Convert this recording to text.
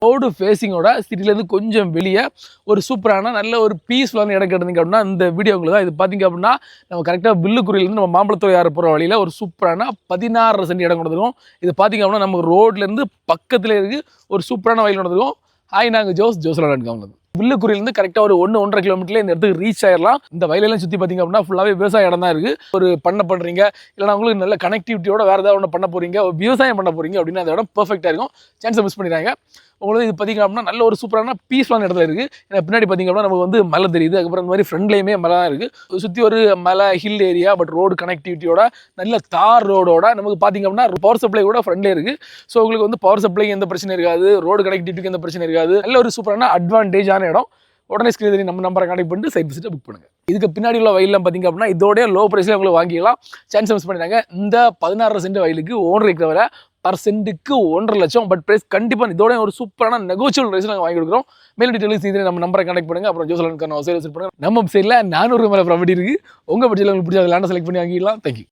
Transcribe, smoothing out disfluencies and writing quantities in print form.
Road ஃபேஸிங்கோட சிட்டிலேருந்து கொஞ்சம் வெளியே ஒரு சூப்பரான நல்ல ஒரு பீஸ்ஃபுல்லான இடம் கேட்டிருந்தீங்க அப்படின்னா இந்த வீடியோக்குள்ள தான். இது பார்த்தீங்க அப்படின்னா நம்ம கரெக்டாக வில்லுக்குரியிலேருந்து நம்ம மாம்பழத்துறை யார் போகிற வழியில் ஒரு சூப்பரான 16 சென்ட் இடம் கொடுத்துருக்கோம். இது பார்த்தீங்க அப்படின்னா நம்ம ரோட்லேருந்து பக்கத்தில் இருக்குது ஒரு சூப்பரான வயல் நடந்துருக்கோம். ஹாய், நாங்கள் ஜோஸ்லாம் கவனம். வில்லுக்குரியிலேருந்து கரெக்டாக ஒரு 1-1.5 கிலோமீட்டர்ல இந்த இடத்துக்கு ரீச் ஆயிடலாம். இந்த வயலெல்லாம் சுற்றி பார்த்தீங்க அப்படின்னா ஃபுல்லாகவே விவசாய இடம் தான் இருக்குது. ஒரு பண்ண பண்ணுறீங்க இல்லைனா உங்களுக்கு நல்ல கனெக்டிவிட்டியோட வேறு ஏதாவது ஒன்று பண்ண போகிறீங்க, விவசாயம் பண்ண போகிறீங்க அப்படின்னா அந்த இடம் பர்ஃபெக்டாக இருக்கும். சான்ஸை மிஸ் பண்ணிடுறாங்க. உங்களுக்கு இது பார்த்திங்க அப்படின்னா நல்ல ஒரு சூப்பரான பீஸ்ஃபுல்லான இடத்துல இருக்குது. ஏன்னா பின்னாடி பார்த்திங்க அப்படின்னா நமக்கு வந்து மலை தெரியுது. அதுக்கப்புறம் இந்த மாதிரி ஃப்ரெண்ட்லேயுமே மலை தான் இருக்குது. சுற்றி ஒரு மலை ஹில் ஏரியா, பட் ரோடு கனெக்டிவிட்டியோட நல்ல தார் ரோடோட நமக்கு பார்த்திங்க அப்படின்னா பவர் சப்ளை கூட ஃப்ரெண்ட்லேயே இருக்குது. ஸோ உங்களுக்கு வந்து பவர் சப்ளைக்கு எந்த பிரச்சனை இருக்காது, ரோடு கனெக்டிவிட்டிக்கு எந்த பிரச்சனை இருக்காது. நல்ல ஒரு சூப்பரான அட்வான்டேஜான இடம். உடனே ஸ்கிரீன் நம்ம நம்பரை கான்டெக்ட் பண்ணிட்டு சைட் விசிட்டை புக் பண்ணுங்கள். இதுக்கு பின்னாடி உள்ள வயல்லாம் பார்த்திங்க அப்படின்னா இதோடய லோ ப்ரைஸில் உங்களுக்கு வாங்கிக்கலாம். சான்ஸ் மிஸ் பண்ணிட்டாங்க. இந்த 16 சென்ட் வயலுக்கு ஓனர் இருக்கிற வரை பர் சென்ட்டுக்கு 1.5 லட்சம். பட் ப்ரைஸ் கண்டிப்பாக இதோட ஒரு சூப்பரான நெகோசியபிள் ப்ரைஸில் நாங்கள் வாங்கி கொடுக்குறோம். மேலும் டீட்டெயில்ஸ் இது நம்ம நம்பரை கான்டெக்ட் பண்ணுங்கள். அப்புறம் ஜோஸ்லானுக்கான விசிட் பண்ணுங்கள். நம்ம சைடில் 400 மேலே ப்ராப்பர்ட்டி இருக்குது. உங்கள் பட்ஜெட்டில் உங்களுக்கு பிடிச்ச லேண்டை செலக்ட் பண்ணி வாங்கிக்கலாம். தேங்க்யூ.